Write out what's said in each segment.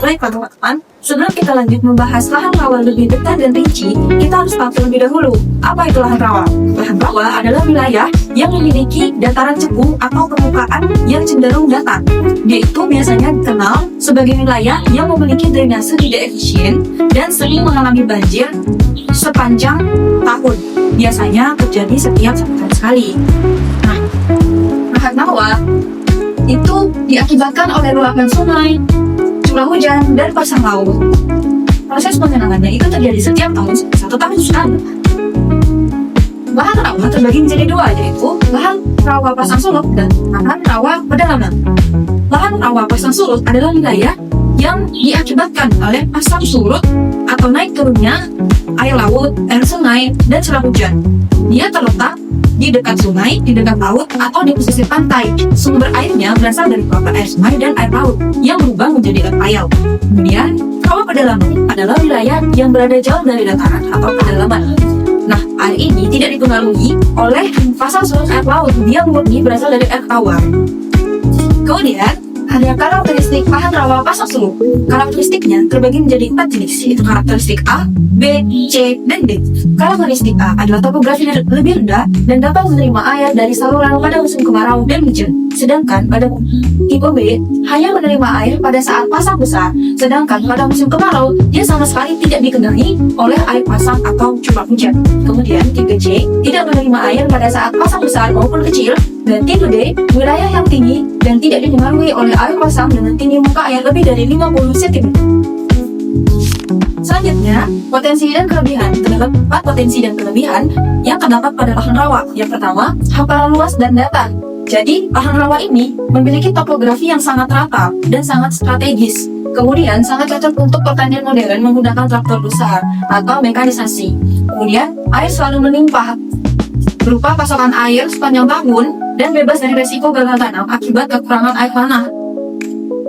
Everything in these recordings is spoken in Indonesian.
Baik teman-teman, sebelum kita lanjut membahas lahan rawa lebih detail dan rinci, kita harus tahu terlebih dahulu, apa itu lahan rawa? Lahan rawa adalah wilayah yang memiliki dataran cekung atau permukaan yang cenderung datar. Dia itu biasanya dikenal sebagai wilayah yang memiliki drainase tidak efisien dan sering mengalami banjir sepanjang tahun. Biasanya terjadi setiap 1 tahun sekali. Nah, lahan rawa itu diakibatkan oleh luapan sungai, curah hujan, dan pasang laut. Proses pengenangannya itu terjadi setiap tahun 1 tahun sekali. Lahan rawa terbagi menjadi 2, yaitu lahan rawa pasang surut dan lahan rawa pedalaman. Lahan rawa pasang surut adalah wilayah yang diakibatkan oleh pasang surut atau naik turunnya air laut, air sungai, dan curah hujan. Dia terletak di dekat sungai, di dekat laut, atau di pesisir pantai. Sumber airnya berasal dari luapan air sungai dan air laut yang berubah menjadi air payau. Kemudian, rawa pedalaman adalah wilayah yang berada jauh dari dataran atau pedalaman. Nah, air ini tidak dipengaruhi oleh pasang surut air laut. Dia murni berasal dari air tawar. Kemudian, ada karakteristik lahan rawa pasang surut. Karakteristiknya terbagi menjadi 4 jenis, yaitu karakteristik A, B, C, dan D. Karakteristik A adalah topografi lebih rendah dan dapat menerima air dari saluran pada musim kemarau dan hujan. Sedangkan pada tipe B hanya menerima air pada saat pasang besar. Sedangkan pada musim kemarau dia sama sekali tidak dikenai oleh air pasang atau curah hujan. Kemudian tipe C tidak menerima air pada saat pasang besar maupun kecil. Dan tipe D, wilayah yang tinggi dan tidak dipengaruhi oleh air pasang dengan tinggi muka air lebih dari 50 cm. Selanjutnya, potensi dan kelebihan. Terdapat 4 potensi dan kelebihan yang terdapat pada lahan rawa. Yang pertama, hamparan luas dan datar. Jadi, lahan rawa ini memiliki topografi yang sangat rata dan sangat strategis. Kemudian, sangat cocok untuk pertanian modern menggunakan traktor besar atau mekanisasi. Kemudian, air selalu melimpah berupa pasokan air sepanjang tahun dan bebas dari resiko gagal tanam akibat kekurangan air tanah.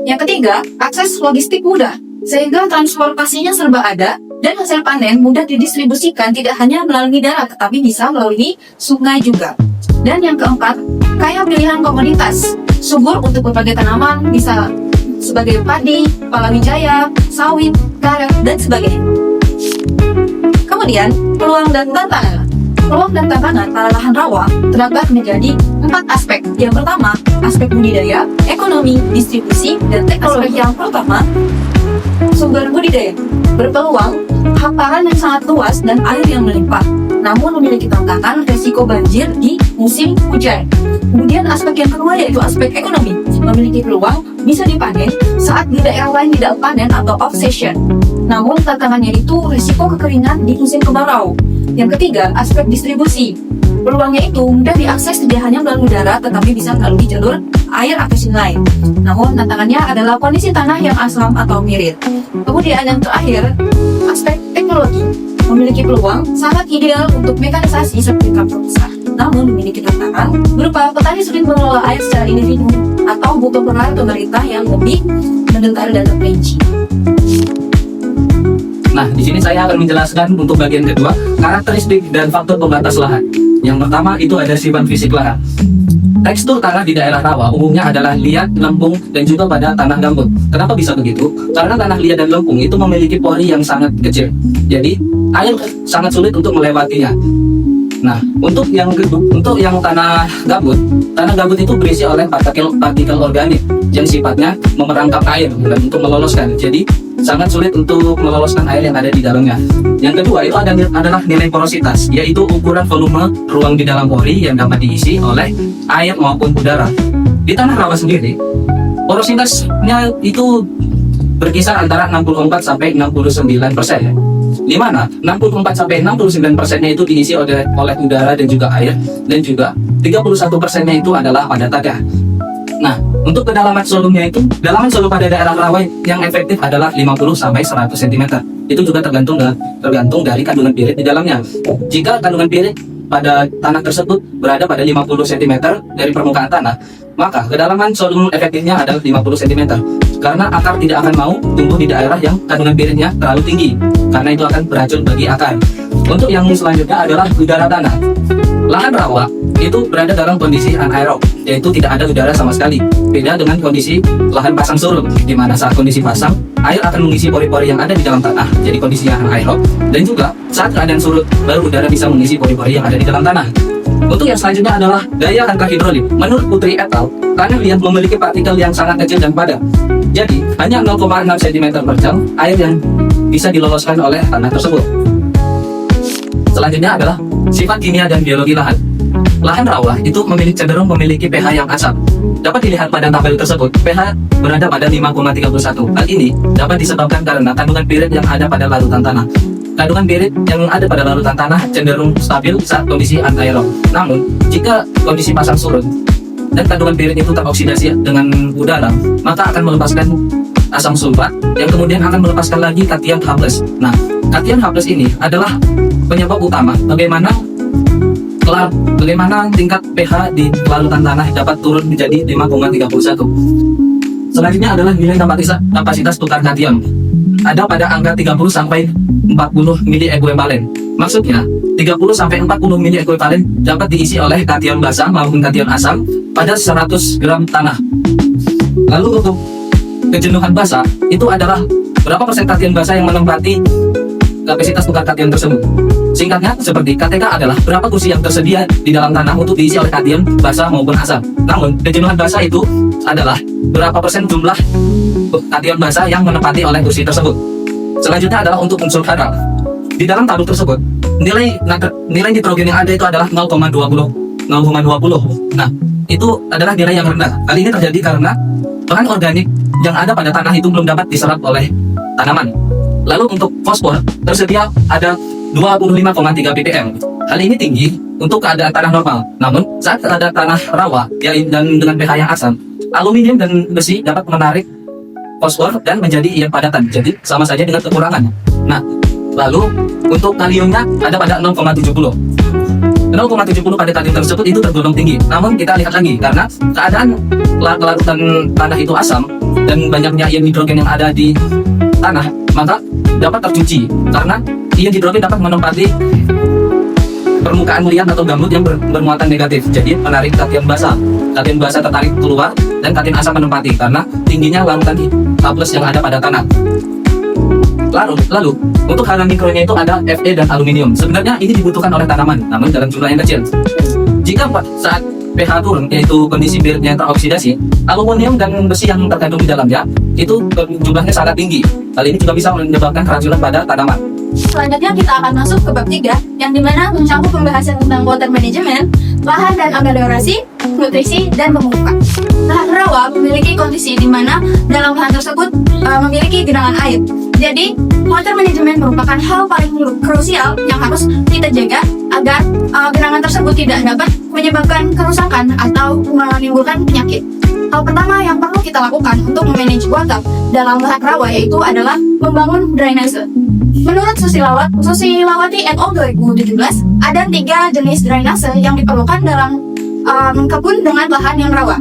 Yang ketiga, akses logistik mudah, sehingga transportasinya serba ada dan hasil panen mudah didistribusikan tidak hanya melalui darat tetapi bisa melalui sungai juga. Dan yang keempat, kaya pilihan komoditas, subur untuk berbagai tanaman, bisa sebagai padi, palawija, sawit, karet, dan sebagainya. Kemudian, peluang dan tantangan. Peluang dan tantangan pada lahan rawa terdapat menjadi 4 aspek. Yang pertama, aspek budidaya, ekonomi, distribusi, dan teknologi. Yang pertama, sumber budidaya berpeluang hamparan yang sangat luas dan air yang melimpah, namun memiliki tantangan resiko banjir di musim hujan. Kemudian aspek yang kedua yaitu aspek ekonomi, memiliki peluang bisa dipanen saat di daerah lain tidak panen atau off season. Namun tantangannya itu resiko kekeringan di musim kemarau. Yang ketiga, aspek distribusi. Peluangnya itu mudah diakses tidak hanya melalui darat tetapi bisa melalui jalur air atau sungai. Namun tantangannya adalah kondisi tanah yang asam atau mirit. Kemudian yang terakhir, aspek teknologi. Memiliki peluang sangat ideal untuk mekanisasi seperti traktor besar. Namun memiliki tantangan berupa petani sulit mengelola air secara individu atau butuh peran pemerintah yang lebih mendetail dan terperinci. Nah, di sini saya akan menjelaskan untuk bagian kedua, karakteristik dan faktor pembatas lahan. Yang pertama itu ada sifat fisik lahan. Tekstur tanah di daerah rawa umumnya adalah liat, lempung, dan juga pada tanah gambut. Kenapa bisa begitu? Karena tanah liat dan lempung itu memiliki pori yang sangat kecil. Jadi, air sangat sulit untuk melewatinya. Nah, untuk yang tanah gambut itu berisi oleh partikel organik yang sifatnya memerangkap air dan untuk meloloskan. Jadi, sangat sulit untuk meloloskan air yang ada di dalamnya. Yang kedua itu adalah nilai porositas, yaitu ukuran volume ruang di dalam pori yang dapat diisi oleh air maupun udara. Di tanah rawa sendiri, porositasnya itu berkisar antara 64 sampai 69%. Di mana 64 sampai 69%-nya itu diisi oleh udara dan juga air, dan juga 31%-nya itu adalah pada tanah. Nah, untuk kedalaman sulumnya itu, kedalaman sulum pada daerah rawa yang efektif adalah 50 sampai 100 cm. Itu juga tergantung dari kandungan pirit di dalamnya. Jika kandungan pirit pada tanah tersebut berada pada 50 cm dari permukaan tanah, maka kedalaman sulum efektifnya adalah 50 cm. Karena akar tidak akan mau tumbuh di daerah yang kandungan piritnya terlalu tinggi, karena itu akan beracun bagi akar. Untuk yang selanjutnya adalah udara tanah. Lahan rawa itu berada dalam kondisi anaerob, yaitu tidak ada udara sama sekali. Beda dengan kondisi lahan pasang surut, di mana saat kondisi pasang air akan mengisi pori-pori yang ada di dalam tanah, jadi kondisinya anaerob. Dan juga saat keadaan surut, baru udara bisa mengisi pori-pori yang ada di dalam tanah. Untuk yang selanjutnya adalah daya angka hidrolik. Menurut Putri et al., tanah liat memiliki partikel yang sangat kecil dan padat. Jadi, hanya 0,6 cm per jam air yang bisa diloloskan oleh tanah tersebut. Selanjutnya adalah sifat kimia dan biologi lahan. Lahan rawa itu cenderung memiliki pH yang asam. Dapat dilihat pada tabel tersebut, pH berada pada 5,31. Hal ini dapat disebabkan karena kandungan pirit yang ada pada larutan tanah. Kandungan pirit yang ada pada larutan tanah cenderung stabil saat kondisi anaerob. Namun, jika kondisi pasang surut dan kandungan pirit itu teroksidasi dengan udara, maka akan melepaskan asam sulfat yang kemudian akan melepaskan lagi kation H+. Nah, kation H+ ini adalah penyebab utama bagaimana tingkat pH di larutan tanah dapat turun menjadi 5,31. Selanjutnya adalah nilai kapasitas tukar kation. Ada pada angka 30 sampai 40 mili ekuivalen. Maksudnya, 30 sampai 40 mili ekuivalen dapat diisi oleh kation basa maupun kation asam pada 100 gram tanah. Lalu untuk kejenuhan basa itu adalah berapa persen kation basa yang menempati kapasitas tukar kation tersebut. Singkatnya seperti KTK adalah berapa kursi yang tersedia di dalam tanah untuk diisi oleh kation basa maupun asam. Namun kejenuhan basa itu adalah berapa persen jumlah kation basa yang menempati oleh kursi tersebut. Selanjutnya adalah untuk unsur hara. Di dalam tabel tersebut nilai nitrogen yang ada itu adalah 0,20. Nah, itu adalah nilai yang rendah. Hal ini terjadi karena bahan organik yang ada pada tanah itu belum dapat diserap oleh tanaman. Lalu untuk fosfor tersedia ada 25,3 ppm. Hal ini tinggi untuk keadaan tanah normal. Namun saat keadaan tanah rawa dan dengan pH yang asam, aluminium dan besi dapat menarik fosfor dan menjadi ion padatan. Jadi sama saja dengan kekurangan. Nah, lalu untuk kaliumnya ada pada 0,70. 0,70 pada kalium tersebut itu tergolong tinggi. Namun kita lihat lagi karena keadaan larutan tanah itu asam dan banyaknya ion hidrogen yang ada di tanah, maka dapat tercuci karena ion hidrogen dapat menempati permukaan liat atau gambut yang bermuatan negatif. Jadi menarik kation basa. Kation basa tertarik keluar dan kation asam menempati karena tingginya larutan H+ yang ada pada tanah. Lalu untuk hara mikronya itu ada Fe dan aluminium. Sebenarnya ini dibutuhkan oleh tanaman, namun dalam jumlah yang kecil. Jika saat pH turun, yaitu kondisi piritnya teroksidasi, aluminium dan besi yang terkandung di dalamnya itu jumlahnya sangat tinggi. Hal ini juga bisa menyebabkan keracunan pada tanaman. Selanjutnya kita akan masuk ke bab 3 yang dimana mencakup pembahasan tentang water management, lahan dan ameliorasi, nutrisi, dan pemupukan. Lahan rawa memiliki kondisi di mana dalam lahan tersebut memiliki genangan air. Jadi, water management merupakan hal paling krusial yang harus kita jaga agar genangan tersebut tidak dapat menyebabkan kerusakan atau menimbulkan penyakit. Hal pertama yang perlu kita lakukan untuk memanage water dalam lahan rawa yaitu adalah membangun drainase. Menurut Susilawati et al. 2017, ada 3 jenis drainase yang diperlukan dalam kebun dengan lahan yang rawa.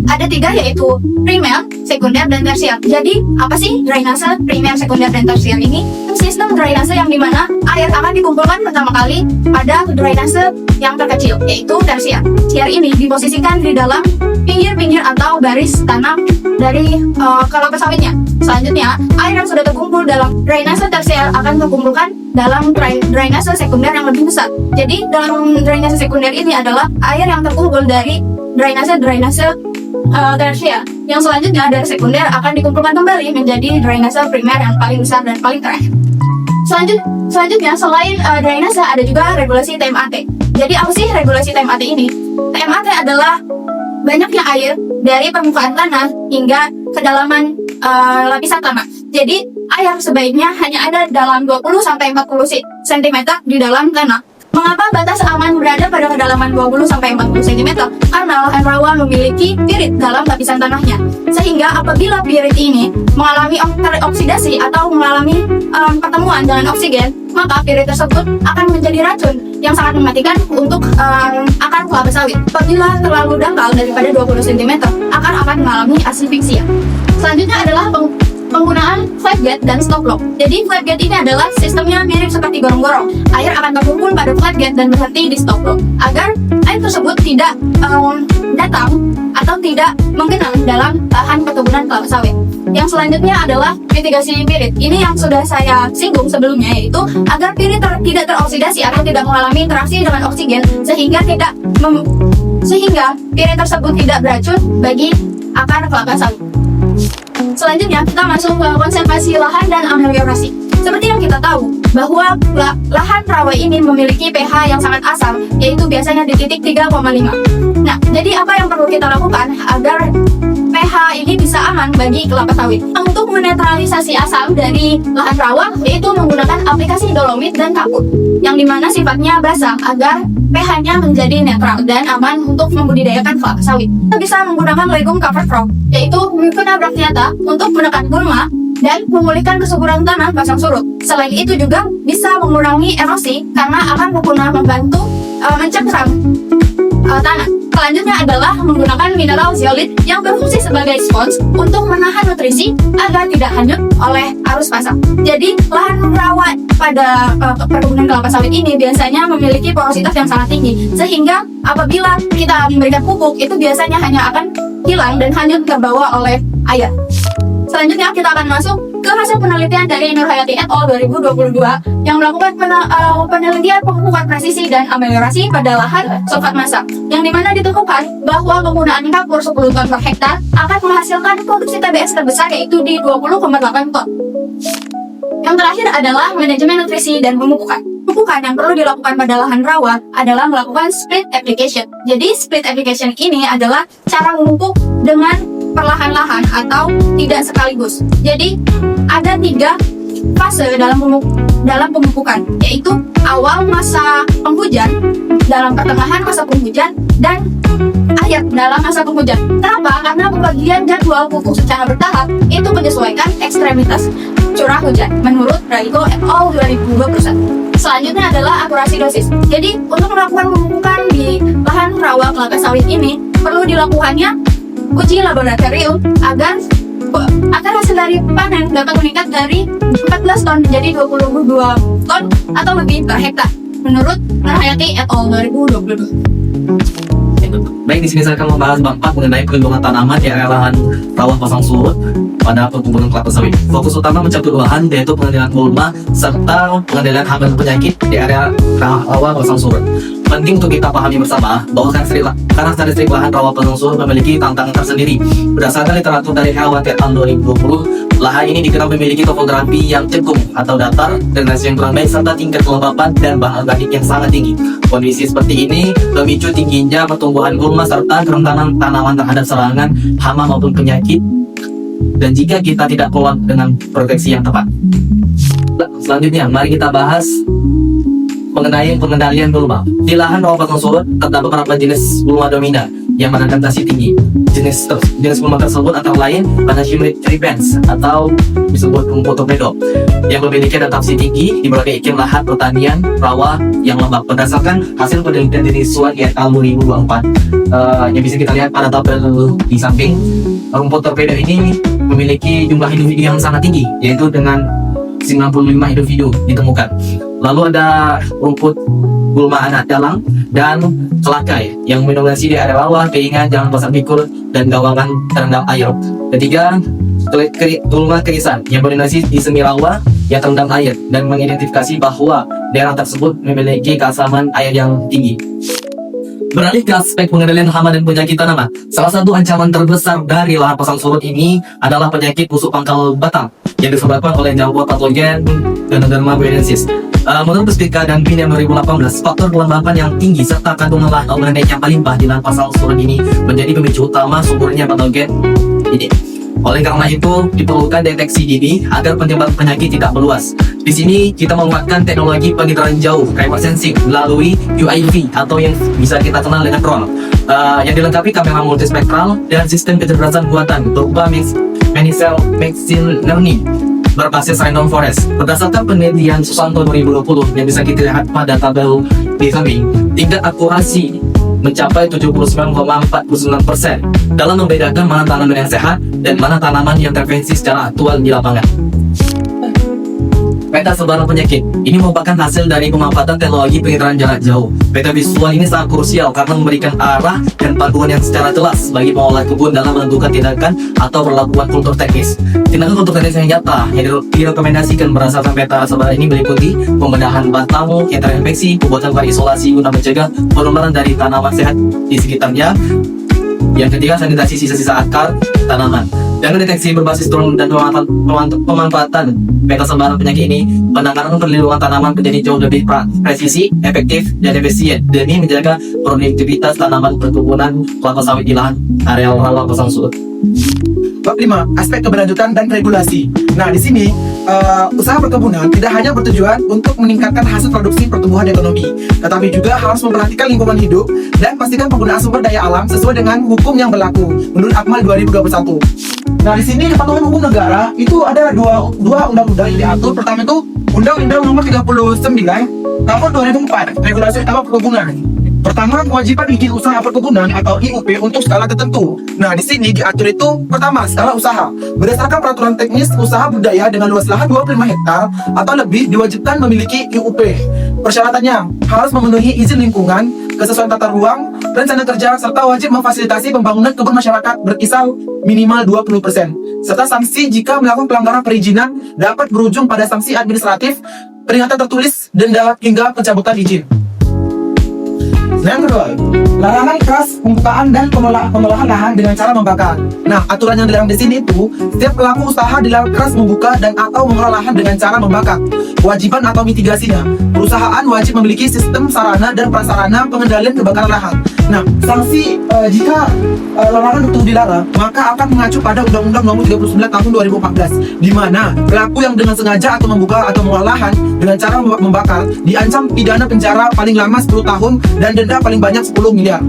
Ada 3 yaitu primer, sekunder, dan tersier. Jadi, apa sih drainase primer, sekunder, dan tersier ini? Sistem drainase yang dimana air akan dikumpulkan pertama kali pada drainase yang terkecil, yaitu tersier. Tersier ini diposisikan di dalam pinggir-pinggir atau baris tanam dari kelapa sawitnya. Selanjutnya, air yang sudah terkumpul dalam drainase tersier akan terkumpulkan dalam drainase sekunder yang lebih besar. Jadi, dalam drainase sekunder ini adalah air yang terkumpul dari drainase tersier. Yang selanjutnya dari sekunder akan dikumpulkan kembali menjadi drainase primer yang paling besar dan paling terakhir. Selanjutnya, selain drainase ada juga regulasi TMAT. Jadi apa sih regulasi TMAT ini? TMAT adalah banyaknya air dari permukaan tanah hingga kedalaman lapisan tanah. Jadi air sebaiknya hanya ada dalam 20-40 cm di dalam tanah. Mengapa batas aman berada pada kedalaman 20-40 cm? Karena lahan rawa memiliki pirit dalam lapisan tanahnya. Sehingga apabila pirit ini mengalami oksidasi atau mengalami pertemuan dengan oksigen, maka pirit tersebut akan menjadi racun yang sangat mematikan untuk akar kelapa sawit. Apabila terlalu dangkal daripada 20 cm, akan mengalami asfiksia. Selanjutnya adalah penggunaan flatgate dan stop-lock. Jadi flatgate ini adalah sistemnya mirip seperti gorong-gorong. Air akan terkumpul pada flatgate dan berhenti di stop-lock. Agar air pemain tersebut tidak datang atau tidak menggenang dalam lahan perkebunan kelapa sawit. Yang selanjutnya adalah mitigasi pirit. Ini yang sudah saya singgung sebelumnya, yaitu agar pirit tidak teroksidasi atau tidak mengalami interaksi dengan oksigen sehingga pirit tersebut tidak beracun bagi akar kelapa sawit. Selanjutnya kita masuk ke konservasi lahan dan ameliorasi. Seperti yang kita tahu bahwa lahan rawa ini memiliki pH yang sangat asam, yaitu biasanya di titik 3,5. Nah, jadi apa yang perlu kita lakukan agar pH ini bisa aman bagi kelapa sawit? Untuk menetralisasi asam dari lahan rawa, yaitu menggunakan aplikasi dolomit dan kapur, yang dimana sifatnya basah agar pH-nya menjadi netral dan aman untuk membudidayakan kelapa sawit. Kita bisa menggunakan legume cover crop, yaitu Mucuna bracteata untuk menekan gulma dan memulihkan kesuburan tanah pasang surut. Selain itu juga bisa mengurangi erosi karena akan membantu mencengkram tanah. Selanjutnya adalah menggunakan mineral zeolit yang berfungsi sebagai spons untuk menahan nutrisi agar tidak hanyut oleh arus pasang. Jadi lahan rawa pada perkebunan kelapa sawit ini biasanya memiliki porositas yang sangat tinggi, sehingga apabila kita memberikan pupuk itu biasanya hanya akan hilang dan hanyut terbawa oleh air. Selanjutnya kita akan masuk ke hasil penelitian dari Nurhayati et al. 2022 yang melakukan penelitian pemupukan presisi dan ameliorasi pada lahan sulfat massa, yang dimana ditemukan bahwa penggunaan kapur 10 ton per hektar akan menghasilkan produksi TBS terbesar, yaitu di 20,8 ton. Yang terakhir adalah manajemen nutrisi dan pemupukan. Pemupukan yang perlu dilakukan pada lahan rawa adalah melakukan split application. Jadi split application ini adalah cara memupuk dengan perlahan-lahan atau tidak sekaligus. Jadi ada 3 fase dalam pemupukan, yaitu awal masa penghujan, dalam pertengahan masa penghujan, dan akhir dalam masa penghujan. Kenapa? Karena pembagian jadwal pupuk secara bertahap itu menyesuaikan ekstremitas curah hujan menurut Raigo et al. 2021. Selanjutnya adalah akurasi dosis. Jadi untuk melakukan pemupukan di lahan rawa kelapa sawit ini perlu dilakukannya uji laboratorium agar hasil dari panen dapat meningkat dari 14 ton menjadi 22 ton atau lebih per hektar menurut Nurhayati et al. 2022. Baik, di sini saya akan membahas bab 4 mengenai perlindungan tanaman di area lahan rawa pasang surut pada perkebunan kelapa sawit. Fokus utama mencakup 2 hal, yaitu pengendalian gulma serta pengendalian hama dan penyakit di area rawa pasang surut. Penting untuk kita pahami bersama bahwa karakteristik lahan rawa pasang surut memiliki tantangan tersendiri. Berdasarkan literatur dari Nurhayati et al. 2020, lahan ini dikenal memiliki topografi yang cekung atau datar, drainase yang kurang baik, serta tingkat kelembapan dan bahan organik yang sangat tinggi. Kondisi seperti ini memicu tingginya pertumbuhan gulma serta kerentanan tanaman terhadap serangan hama maupun penyakit, dan jika kita tidak kelola dengan proteksi yang tepat. Selanjutnya, mari kita bahas mengenai pengendalian gulma. Di lahan rawa pasang surut terdapat beberapa jenis gulma dominan yang beradaptasi tinggi. Jenis gulma tersebut antara lain Panachium repens atau disebut rumput torpedo yang memiliki adaptasi tinggi di berbagai iklim lahan pertanian rawa yang lembab. Berdasarkan hasil penelitian dari Swan et al. 2024 yang bisa kita lihat pada tabel di samping, rumput torpedo ini memiliki jumlah individu yang sangat tinggi, yaitu dengan 95 individu ditemukan. Lalu ada rumput gulma anak dalang dan kelakai yang mendominasi di area rawa, keingan, jalan pasar pikul, dan gawangan terendam air. Ketiga, gulma kerisan yang mendominasi di semi rawa yang terendam air dan mengidentifikasi bahwa daerah tersebut memiliki keasaman air yang tinggi. Beralih ke aspek pengendalian hama dan penyakit tanaman, salah satu ancaman terbesar dari lahan pasang surut ini adalah penyakit busuk pangkal batang yang disebabkan oleh jamur patogen Ganoderma boenensis. Menurut Puspika dan Bin 2018, faktor kelembapan yang tinggi serta kandungan lahan organik yang melimpah di lahan pasang surut ini menjadi pemicu utama suburnya patogen ini. Oleh karena itu, diperlukan deteksi dini agar penyebaran penyakit tidak meluas. Di sini kita menguatkan teknologi penginderaan jauh remote sensing melalui UAV atau yang bisa kita kenal dengan drone, yang dilengkapi kamera multispektral dan sistem kecerdasan buatan berupa machine learning berbasis random forest. Berdasarkan penelitian Susanto 2020 yang bisa kita lihat pada tabel di samping, tingkat akurasi mencapai 79,49% dalam membedakan mana tanaman yang sehat dan mana tanaman yang tervensi secara aktual di lapangan. Peta sebaran penyakit ini merupakan hasil dari pemanfaatan teknologi penginderaan jarak jauh. Peta visual ini sangat krusial karena memberikan arah dan panduan yang secara jelas bagi pengolah kebun dalam menentukan tindakan atau melakukan kultur teknis. Tindakan kultur teknis yang nyata yang direkomendasikan berdasarkan peta sebaran ini meliputi pembedahan bahan tamu yang terinfeksi, pembuatan isolasi guna mencegah penularan dari tanaman sehat di sekitarnya. Yang ketiga, sanitasi sisa-sisa akar tanaman. Dan deteksi berbasis drone dan pemanfaatan peta sebaran penyakit ini, penanganan perlindungan tanaman menjadi jauh lebih presisi, efektif, dan efisien demi menjaga produktivitas tanaman perkebunan kelapa sawit di lahan areal rawa kosong surut. Bab 5, aspek keberlanjutan dan regulasi. Nah, di sini usaha perkebunan tidak hanya bertujuan untuk meningkatkan hasil produksi pertumbuhan ekonomi, tetapi juga harus memperhatikan lingkungan hidup dan pastikan penggunaan sumber daya alam sesuai dengan hukum yang berlaku menurut Akmal 2021. Nah, di sini kepatuhan hukum negara itu ada dua undang-undang yang diatur. Pertama itu Undang-Undang Nomor 39 Tahun 2004, Regulasi Utama Perkebunan. Pertama, kewajiban izin usaha perkebunan atau IUP untuk skala tertentu. Nah, di sini diatur itu pertama, skala usaha. Berdasarkan peraturan teknis usaha budaya dengan luas lahan 25 hektar atau lebih diwajibkan memiliki IUP. Persyaratannya harus memenuhi izin lingkungan, kesesuaian tata ruang, rencana kerja, serta wajib memfasilitasi pembangunan kebun masyarakat berkisar minimal 20%. Serta sanksi jika melakukan pelanggaran perizinan dapat berujung pada sanksi administratif, peringatan tertulis, denda hingga pencabutan izin. Yang kedua, larangan keras pembukaan dan pengolahan lahan dengan cara membakar. Nah, aturan yang dilarang di sini itu setiap pelaku usaha dilarang keras membuka dan atau mengolah lahan dengan cara membakar. Kewajiban atau mitigasinya, perusahaan wajib memiliki sistem sarana dan prasarana pengendalian kebakaran lahan. Nah, sanksi jika larangan itu dilarang, maka akan mengacu pada Undang-Undang Nomor 39 Tahun 2014, di mana pelaku yang dengan sengaja atau membuka atau mengolah lahan dengan cara membakar diancam pidana penjara paling lama 10 tahun dan denda paling banyak 10 miliar.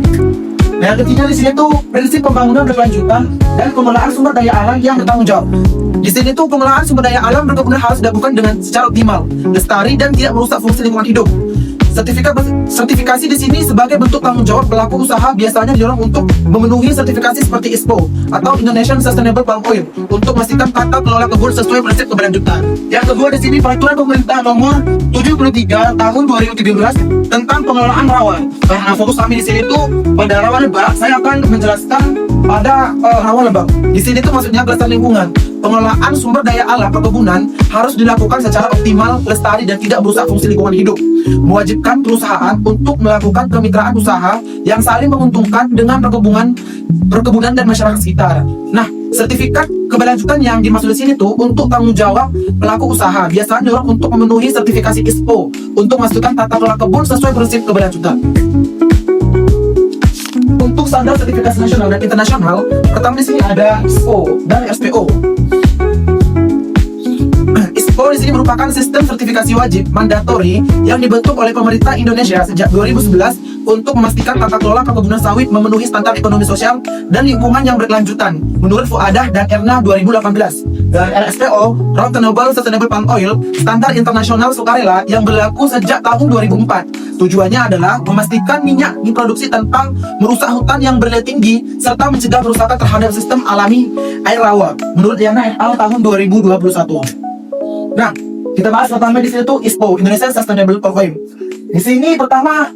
Nah, yang ketiga di sini tuh prinsip pembangunan berkelanjutan dan pengelolaan sumber daya alam yang bertanggung jawab. Di sini tuh pengelolaan sumber daya alam perkebunan harus dilakukan dengan secara optimal, lestari dan tidak merusak fungsi lingkungan hidup. Sertifikasi di sini sebagai bentuk tanggung jawab pelaku usaha biasanya didorong untuk memenuhi sertifikasi seperti ISPO atau Indonesian Sustainable Palm Oil untuk memastikan tata kelola kebun sesuai prinsip keberlanjutan. Yang kedua di sini peraturan pemerintah nomor 73 tahun 2013 tentang pengelolaan rawa. Karena fokus kami di sini tuh pada rawa lebak, saya akan menjelaskan pada rawa lebak. Di sini tuh maksudnya kelestarian lingkungan. Pengelolaan sumber daya alam perkebunan harus dilakukan secara optimal, lestari dan tidak merusak fungsi lingkungan hidup. Mewajibkan perusahaan untuk melakukan kemitraan usaha yang saling menguntungkan dengan perkebunan dan masyarakat sekitar. Nah, sertifikat keberlanjutan yang dimaksud di sini tuh untuk tanggung jawab pelaku usaha biasanya didorong untuk memenuhi sertifikasi ISPO untuk memastikan tata kelola kebun sesuai prinsip keberlanjutan. Untuk standar sertifikasi nasional dan internasional, pertama di sini ada ISPO dan SPO. ISPO di sini merupakan sistem sertifikasi wajib mandatori yang dibentuk oleh pemerintah Indonesia sejak 2011 untuk memastikan tata kelola perkebunan sawit memenuhi standar ekonomi sosial dan lingkungan yang berkelanjutan menurut Fuadah dan Erna 2018. Dan RSPO, Round Renewable Sustainable Palm Oil, standar internasional sukarela yang berlaku sejak tahun 2004. Tujuannya adalah memastikan minyak diproduksi tanpa merusak hutan yang bernilai tinggi serta mencegah kerusakan terhadap sistem alami air rawa menurut Yana et al. Tahun 2021. Nah, kita bahas pertama di sini tuh ISPO, Indonesian Sustainable Palm Oil. Di sini pertama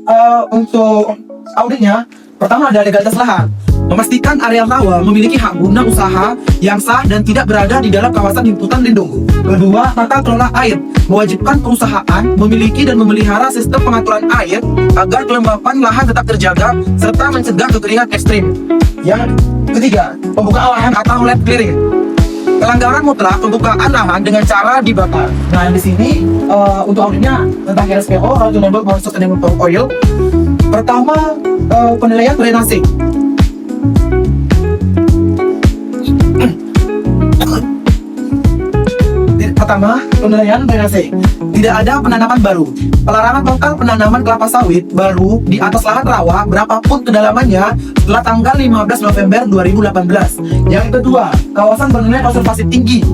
untuk auditnya, pertama ada legalitas lahan. Memastikan area rawa memiliki hak guna usaha yang sah dan tidak berada di dalam kawasan hutan lindung. Kedua, tata kelola air. Mewajibkan perusahaan memiliki dan memelihara sistem pengaturan air agar kelembapan lahan tetap terjaga serta mencegah kekeringan ekstrim. Yang ketiga, pembukaan lahan atau land clearing. Pelanggaran mutlak pembukaan lahan dengan cara dibakar. Nah, di sini untuk auditnya tentang RSPO, Renewable Sustainable Palm Oil. Pertama, penilaian drainase. Pertama, penilaian drainase. Tidak ada penanaman baru. Pelarangan total penanaman kelapa sawit baru di atas lahan rawa berapapun kedalamannya setelah tanggal 15 November 2018. Yang kedua, kawasan bernilai konservasi tinggi.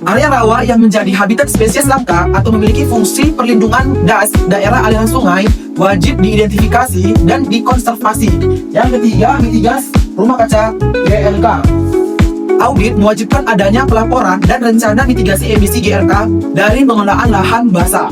Area rawa yang menjadi habitat spesies langka atau memiliki fungsi perlindungan DAS daerah aliran sungai wajib diidentifikasi dan dikonservasi. Yang ketiga, mitigasi rumah kaca GLK. Audit mewajibkan adanya pelaporan dan rencana mitigasi emisi GRK dari pengelolaan lahan basah.